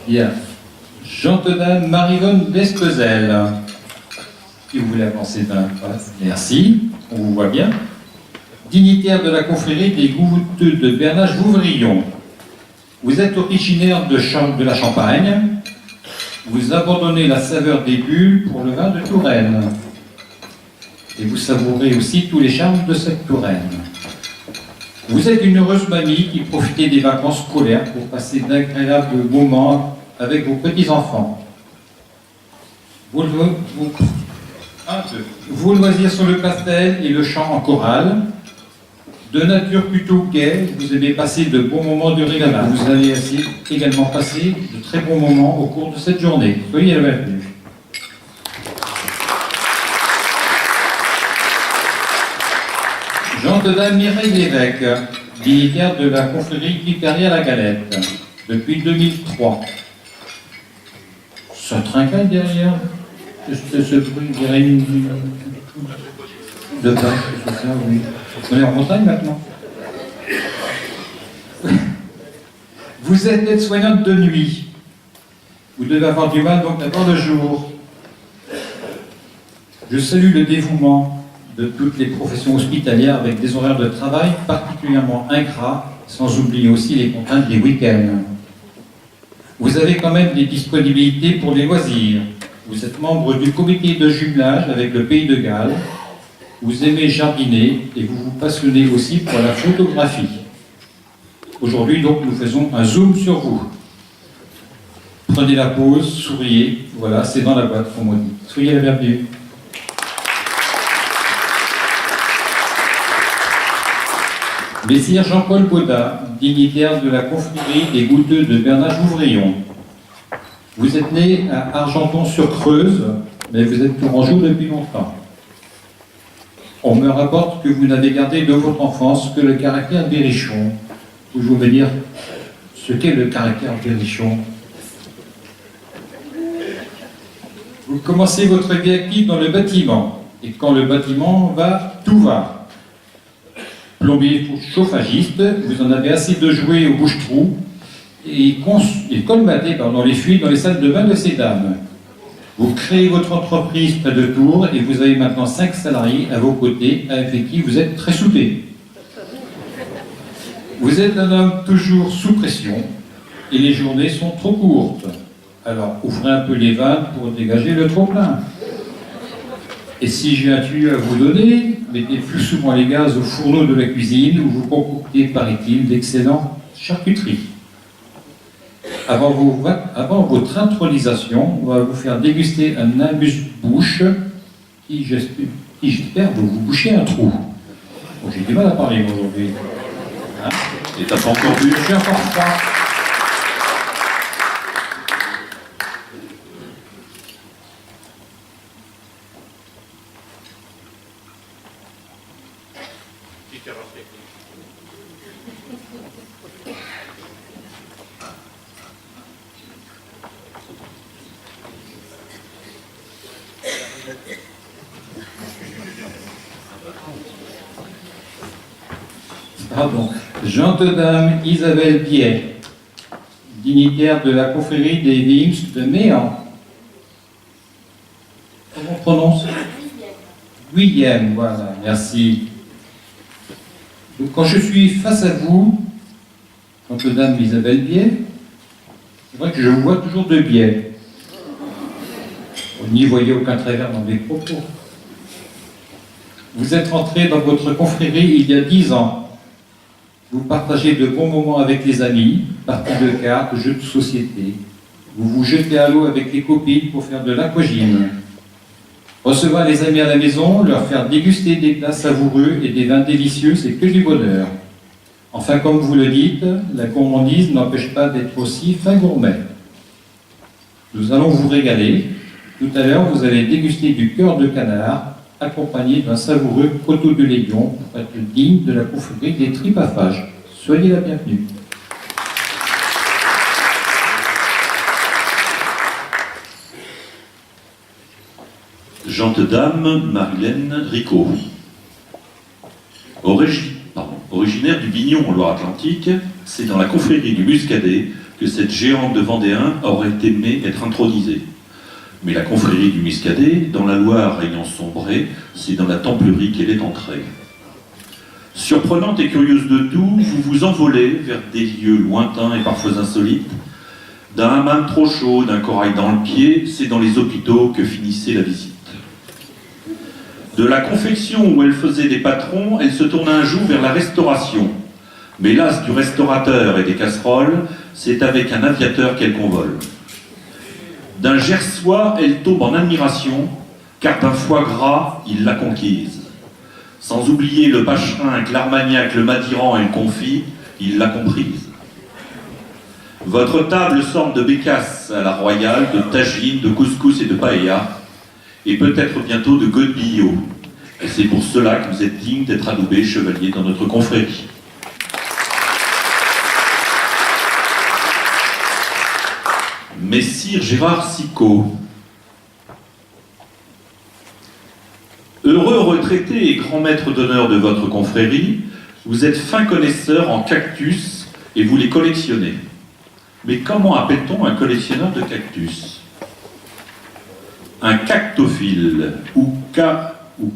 Bien. Gentille Marie-Vonne Despezel. Si vous voulez avancer d'un pas, merci, on vous voit bien. Dignitaire de la confrérie des Goûteux de Bernage-Vouvrillon. Vous êtes originaire de la Champagne. Vous abandonnez la saveur des bulles pour le vin de Touraine. Et vous savourez aussi tous les charmes de cette Touraine. Vous êtes une heureuse mamie qui profitait des vacances scolaires pour passer d'agréables moments avec vos petits-enfants. Vos loisirs sont le pastel et le chant en chorale. De nature plutôt gaie, vous aimez passer de bons moments de régalade. Vous avez également passé de très bons moments au cours de cette journée. Soyez la bienvenue. Gentille Mireille Lévesque, dignitaire de la confrérie Piperia-la-Galette, depuis 2003. Ça trinquait derrière ce bruit, dirait de vache, c'est ça, oui. On est en montagne maintenant. Vous êtes aide-soignante de nuit. Vous devez avoir du mal donc d'avoir le jour. Je salue le dévouement de toutes les professions hospitalières avec des horaires de travail particulièrement ingrats, sans oublier aussi les contraintes des week-ends. Vous avez quand même des disponibilités pour les loisirs. Vous êtes membre du comité de jumelage avec le Pays de Galles. Vous aimez jardiner et vous vous passionnez aussi pour la photographie. Aujourd'hui, donc, nous faisons un zoom sur vous. Prenez la pause, souriez. Voilà, c'est dans la boîte, comme on dit. Soyez la bienvenue. Messire Jean-Paul Baudin, dignitaire de la confrérie des Goûteux de Bernage-Vouvrillon. Vous êtes né à Argenton-sur-Creuse, mais vous êtes Tourangeau depuis longtemps. On me rapporte que vous n'avez gardé de votre enfance que le caractère berrichon. Pouvez-vous me dire ce qu'est le caractère berrichon? Vous commencez votre vie active dans le bâtiment, et quand le bâtiment va, tout va. Plombier chauffagiste, vous en avez assez de jouer au bouche-trou et colmater dans les fuites dans les salles de bain de ces dames. Vous créez votre entreprise près de Tours et vous avez maintenant 5 salariés à vos côtés avec qui vous êtes très soudés. Vous êtes un homme toujours sous pression et les journées sont trop courtes. Alors ouvrez un peu les vannes pour dégager le trop-plein. Et si j'ai un tuyau à vous donner, mettez plus souvent les gaz au fourneau de la cuisine où vous concoctez, paraît-il, d'excellentes charcuteries. Avant votre intronisation, on va vous faire déguster un amuse-bouche qui, j'espère, va vous boucher un trou. Bon, j'ai du mal à parler aujourd'hui. Hein? Et t'as pas encore vu? Je suis encore froid. Pardon. Gentille Dame Isabelle Biet, dignitaire de la confrérie des Vims de Méan. Comment on prononce? Guillaume, voilà, merci. Donc, quand je suis face à vous, Gentille Dame Isabelle Biet, c'est vrai que je vous vois toujours de biais. Vous n'y voyez aucun travers dans mes propos. Vous êtes rentré dans votre confrérie il y a 10 ans. Vous partagez de bons moments avec les amis, parties de cartes, jeux de société. Vous vous jetez à l'eau avec les copines pour faire de l'aquagym. Recevoir les amis à la maison, leur faire déguster des plats savoureux et des vins délicieux, c'est que du bonheur. Enfin, comme vous le dites, la gourmandise n'empêche pas d'être aussi fin gourmet. Nous allons vous régaler. Tout à l'heure, vous allez déguster du cœur de canard, accompagné d'un savoureux coteau de Légion pour être digne de la confrérie des tripaffages. Soyez la bienvenue. Gentille Dame Marilène Ricot. Originaire du Bignon en Loire-Atlantique, c'est dans la confrérie du Muscadet que cette géante de Vendéen aurait aimé être intronisée. Mais la confrérie du Muscadet, dans la Loire ayant sombré, c'est dans la Templerie qu'elle est entrée. Surprenante et curieuse de tout, vous vous envolez vers des lieux lointains et parfois insolites. D'un hammam trop chaud, d'un corail dans le pied, c'est dans les hôpitaux que finissait la visite. De la confection où elle faisait des patrons, elle se tourna un jour vers la restauration. Mais l'as du restaurateur et des casseroles, c'est avec un aviateur qu'elle convole. D'un Gersois, elle tombe en admiration, car d'un foie gras, il l'a conquise. Sans oublier le Pacherin, l'Armagnac, le Madiran et le confit, il l'a comprise. Votre table sorte de bécasse à la royale, de tagine, de couscous et de paella, et peut-être bientôt de godbillot. Et c'est pour cela que vous êtes digne d'être adoubé chevalier dans notre confrérie. Messire Gérard Sicot, heureux retraité et grand maître d'honneur de votre confrérie, vous êtes fin connaisseur en cactus et vous les collectionnez. Mais comment appelle-t-on un collectionneur de cactus? Un cactophile ou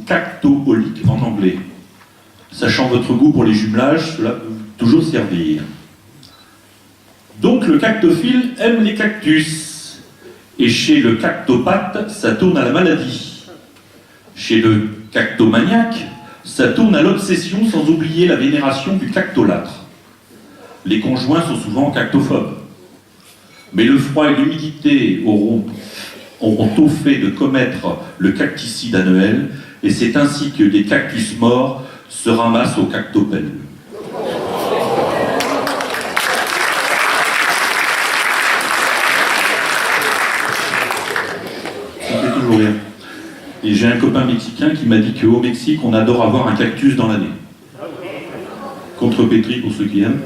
cactoholique en anglais. Sachant votre goût pour les jumelages, cela peut toujours servir. Donc le cactophile aime les cactus. Et chez le cactopathe, ça tourne à la maladie. Chez le cactomaniaque, ça tourne à l'obsession sans oublier la vénération du cactolâtre. Les conjoints sont souvent cactophobes. Mais le froid et l'humidité auront au fait de commettre le cacticide annuel, et c'est ainsi que des cactus morts se ramassent au cactopelle. Ça me fait toujours rire. Et j'ai un copain mexicain qui m'a dit qu'au Mexique, on adore avoir un cactus dans l'année. Contrepétri pour ceux qui aiment.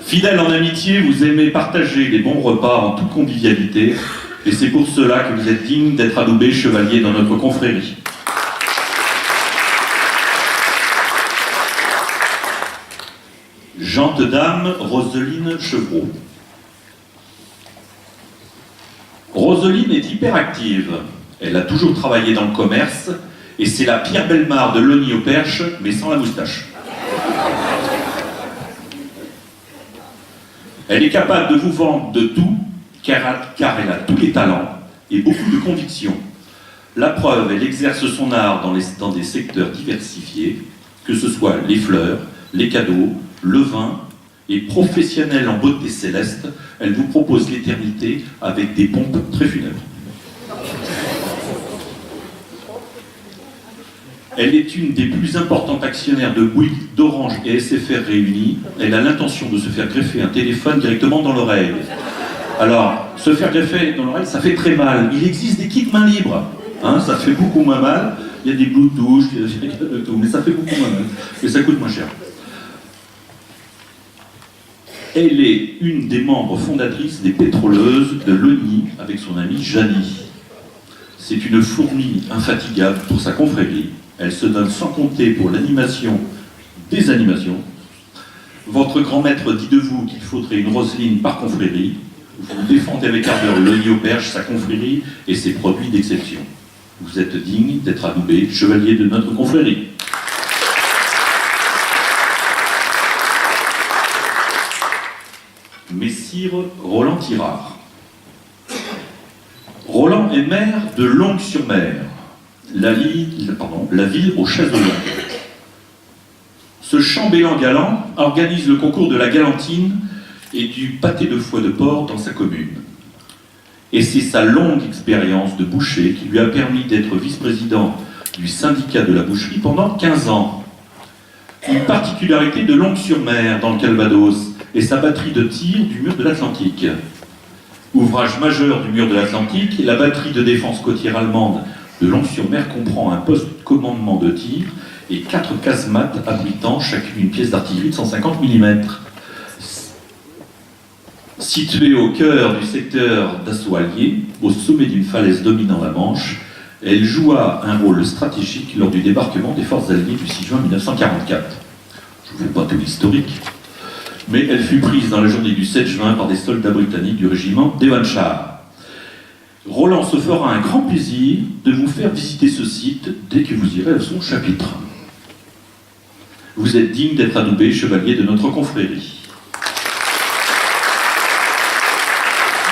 Fidèle en amitié, vous aimez partager les bons repas en toute convivialité, et c'est pour cela que vous êtes digne d'être adoubé chevalier dans notre confrérie. Gente dame Roseline Chevreau. Roseline est hyperactive. Elle a toujours travaillé dans le commerce, et c'est la Pierre Bellemare de Logny au Perche, mais sans la moustache. Elle est capable de vous vendre de tout, car elle a tous les talents et beaucoup de conviction. La preuve, elle exerce son art dans des secteurs diversifiés, que ce soit les fleurs, les cadeaux, le vin, et professionnelle en beauté céleste, elle vous propose l'éternité avec des pompes très funèbres. Elle est une des plus importantes actionnaires de Bouygues, d'Orange et SFR réunis. Elle a l'intention de se faire greffer un téléphone directement dans l'oreille. Alors, se faire greffer dans l'oreille, ça fait très mal. Il existe des kits main libre. Hein, ça fait beaucoup moins mal. Il y a des Bluetooth, il y a de tout, mais ça fait beaucoup moins mal. Et ça coûte moins cher. Elle est une des membres fondatrices des pétroleuses de Logny avec son amie Janie. C'est une fourmi infatigable pour sa confrérie. Elle se donne sans compter pour l'animation des animations. Votre grand maître dit de vous qu'il faudrait une Roseline par confrérie. Vous défendez avec ardeur Logny au Perche, sa confrérie et ses produits d'exception. Vous êtes digne d'être adoubé chevalier de notre confrérie. Messire Roland Tirard. Roland est maire de Longues-sur-Mer, la ville aux chaises de Longue. Ce chambellan galant organise le concours de la galantine et du pâté de foie de porc dans sa commune. Et c'est sa longue expérience de boucher qui lui a permis d'être vice-président du syndicat de la boucherie pendant 15 ans. Une particularité de Longues-sur-Mer dans le Calvados est sa batterie de tir du mur de l'Atlantique. Ouvrage majeur du mur de l'Atlantique, la batterie de défense côtière allemande de Longues-sur-Mer comprend un poste de commandement de tir et 4 casemates abritant chacune une pièce d'artillerie de 150 mm. Située au cœur du secteur d'assaut allié, au sommet d'une falaise dominant la Manche, Elle joua un rôle stratégique lors du débarquement des forces alliées du 6 juin 1944. Je ne vous fais pas tout l'historique, mais elle fut prise dans la journée du 7 juin par des soldats britanniques du régiment Devonshire. Roland se fera un grand plaisir de vous faire visiter ce site dès que vous irez à son chapitre. Vous êtes digne d'être adoubé chevalier de notre confrérie.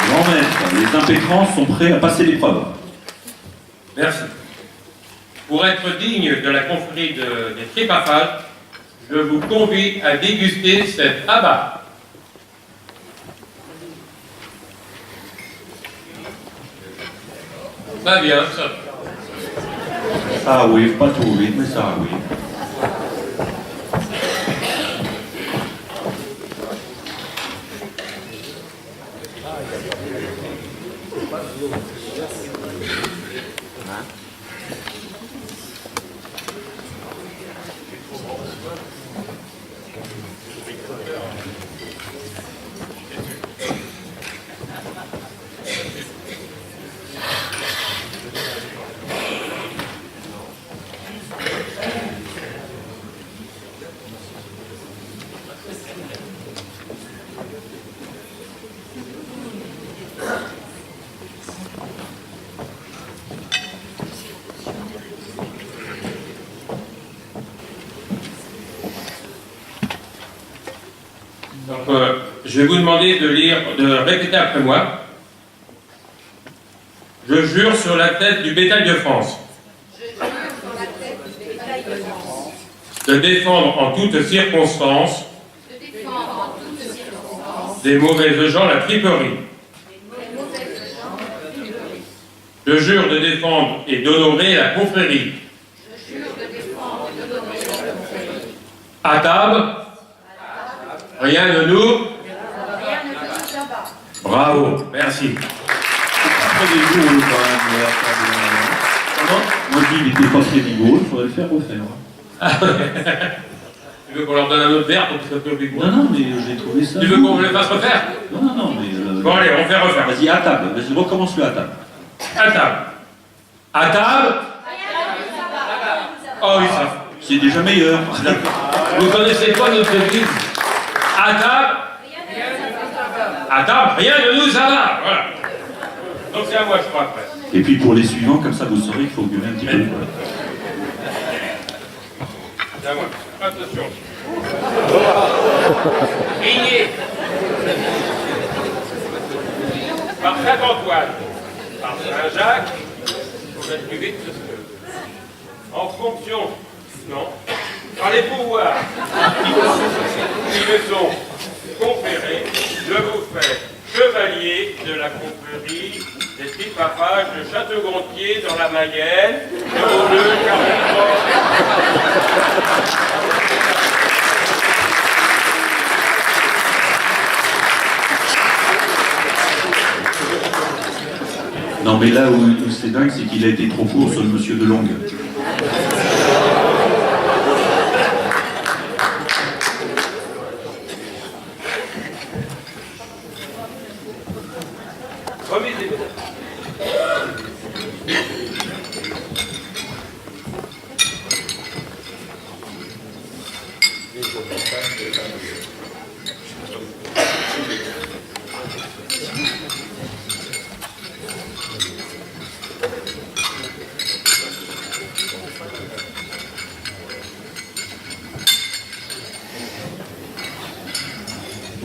Grand maître, les impétrants sont prêts à passer l'épreuve. Merci. Pour être digne de la confrérie des Tripafales, je vous convie à déguster cet abat. Ça vient, ça. Ah oui, pas tout vite, mais ça oui. Donc, je vais vous demander de répéter après moi. Je jure sur la tête du bétail de France. De défendre en toutes circonstances. Des mauvaises gens la triperie. Je jure de défendre et d'honorer la confrérie. À table. Rien ne nous. Bravo, merci. Très rigolo quand même. Comment? Moi je dis il était pas très rigolo, il faudrait le faire refaire. Tu veux qu'on leur donne un autre verre pour que ça soit plus gros? Non, non, mais j'ai trouvé ça. Tu veux qu'on le fasse refaire? Non, mais. Bon, allez, on fait refaire. Vas-y, à table, vas-y, recommence-le à table. À table. À table. Oh oui, ça. C'est déjà meilleur. Vous connaissez quoi notre devise? À table. À table, rien ne nous abat. Voilà. Donc c'est à moi, je crois, après. Et puis pour les suivants, comme ça vous saurez qu'il faut gueuler un petit peu. C'est à moi. Attention. Priez. Par Saint-Antoine. Par Saint-Jacques. Il faut mettre plus vite parce que. En fonction. Non. Par les pouvoirs qui me sont conférés, je vous fais chevalier de la confrérie des Tripafales de Château-Gontier dans la Mayenne, 02 43. Non mais là où c'est dingue, c'est qu'il a été trop court sur le monsieur de Longue.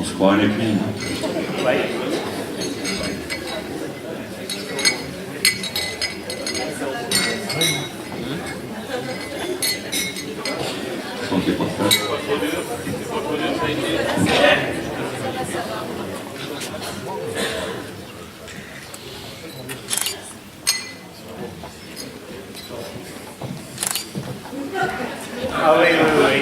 On se croit à la cuisine. Je sens qu'il n'y a pas de place. Ah oui, oui.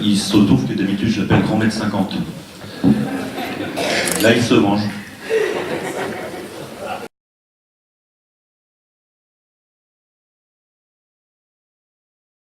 Il se trouve que d'habitude je l'appelle grand maître 50. Là il se venge.